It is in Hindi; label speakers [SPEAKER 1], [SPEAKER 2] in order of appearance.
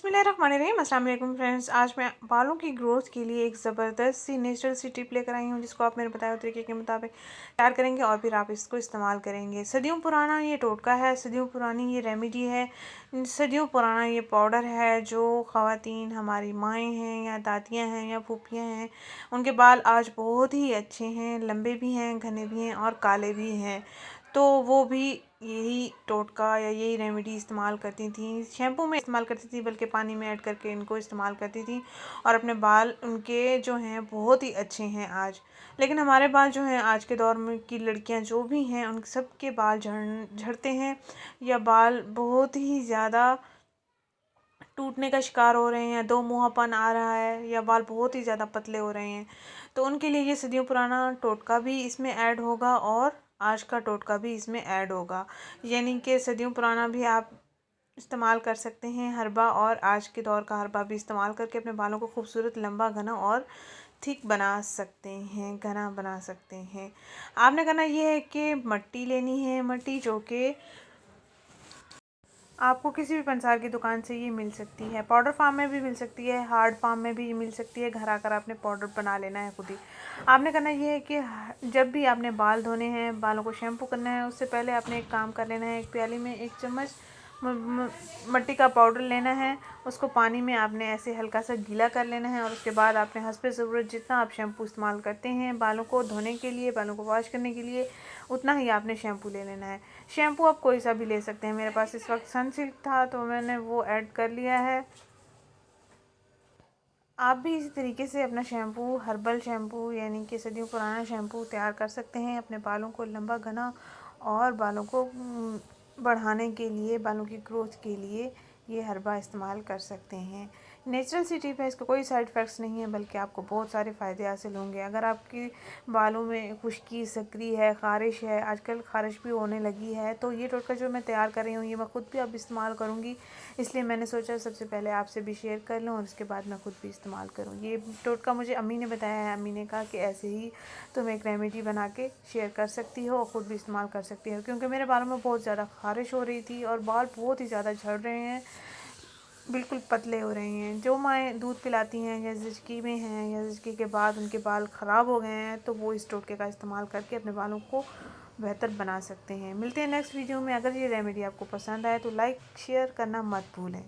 [SPEAKER 1] बिस्मिल्लाहिर्रहमानिर्रहीम। अस्सलाम वालेकुम फ्रेंड्स, आज मैं बालों की ग्रोथ के लिए एक ज़बरदस्त सी नेचुरल सी टिप लेकर आई हूँ, जिसको आप मेरे बताए हुए तरीके के मुताबिक तैयार करेंगे और फिर आप इसको इस्तेमाल करेंगे। सदियों पुराना ये टोटका है, सदियों पुरानी ये रेमेडी है, सदियों पुराना ये पाउडर है जो ख़वातीन हमारी माएँ हैं या दादियाँ हैं या फूफियाँ हैं, उनके बाल आज बहुत ही अच्छे हैं, लंबे भी हैं, घने भी हैं और काले भी हैं। तो वो भी यही टोटका या यही रेमेडी इस्तेमाल करती थी, शैम्पू में इस्तेमाल करती थी बल्कि पानी में ऐड करके इनको इस्तेमाल करती थी और अपने बाल उनके जो हैं बहुत ही अच्छे हैं आज। लेकिन हमारे बाल जो हैं आज के दौर में की लड़कियां जो भी हैं उन सबके बाल झड़ते हैं या बाल बहुत ही ज़्यादा टूटने का शिकार हो रहे हैं, दो मुंहापन आ रहा है या बाल बहुत ही ज़्यादा पतले हो रहे हैं। तो उनके लिए ये सदियों पुराना टोटका भी इसमें ऐड होगा और आज का टोटका भी इसमें ऐड होगा, यानी कि सदियों पुराना भी आप इस्तेमाल कर सकते हैं हर्बा, और आज के दौर का हर्बा भी इस्तेमाल करके अपने बालों को खूबसूरत, लंबा, घना और थिक बना सकते हैं, घना बना सकते हैं। आपने करना ये है कि मिट्टी लेनी है, मिट्टी जो कि आपको किसी भी पंसार की दुकान से ये मिल सकती है, पाउडर फार्म में भी मिल सकती है, हार्ड फार्म में भी मिल सकती है। घर आकर आपने पाउडर बना लेना है खुद ही। आपने करना ये है कि जब भी आपने बाल धोने हैं, बालों को शैम्पू करना है, उससे पहले आपने एक काम कर लेना है। एक प्याली में 1 चम्मच मिट्टी का पाउडर लेना है, उसको पानी में आपने ऐसे हल्का सा गीला कर लेना है और उसके बाद आपने हस्बे ज़रूरत जितना आप शैम्पू इस्तेमाल करते हैं बालों को धोने के लिए, बालों को वॉश करने के लिए, उतना ही आपने शैम्पू ले लेना है। शैम्पू आप कोई सा भी ले सकते हैं, मेरे पास इस वक्त सनसिल्क था तो मैंने वो ऐड कर लिया है। आप भी इसी तरीके से अपना शैम्पू, हर्बल शैम्पू यानी कि सदियों पुराना शैम्पू तैयार कर सकते हैं अपने बालों को लंबा, घना और बालों को बढ़ाने के लिए, बालों की ग्रोथ के लिए ये हर्बा इस्तेमाल कर सकते हैं। नेचुरल सी टिप है, इसका कोई साइड इफ़ेक्ट्स नहीं है, बल्कि आपको बहुत सारे फ़ायदे हासिल होंगे। अगर आपकी बालों में खुश्की, सकरी है, ख़ारिश है, आजकल ख़ारिश भी होने लगी है, तो ये टोटका जो मैं तैयार कर रही हूँ ये मैं ख़ुद भी अब इस्तेमाल करूँगी, इसलिए मैंने सोचा सबसे पहले आपसे भी शेयर कर लूँ और उसके बाद मैं ख़ुद भी इस्तेमाल करूँ। ये टोटका मुझे अम्मी ने बताया है, अम्मी ने कहा कि ऐसे ही तुम एक रेमेडी बना के शेयर कर सकती हो और ख़ुद भी इस्तेमाल कर सकती हो, क्योंकि मेरे बालों में बहुत ज़्यादा ख़ारिश हो रही थी और बाल बहुत ही ज़्यादा झड़ रहे हैं, बिल्कुल पतले हो रहे हैं। जो माएँ दूध पिलाती हैं या ज़िचकी में हैं या ज़िचकी के बाद उनके बाल ख़राब हो गए हैं, तो वो इस टोटके का इस्तेमाल करके अपने बालों को बेहतर बना सकते हैं। मिलते हैं नेक्स्ट वीडियो में। अगर ये रेमेडी आपको पसंद आए तो लाइक शेयर करना मत भूलें।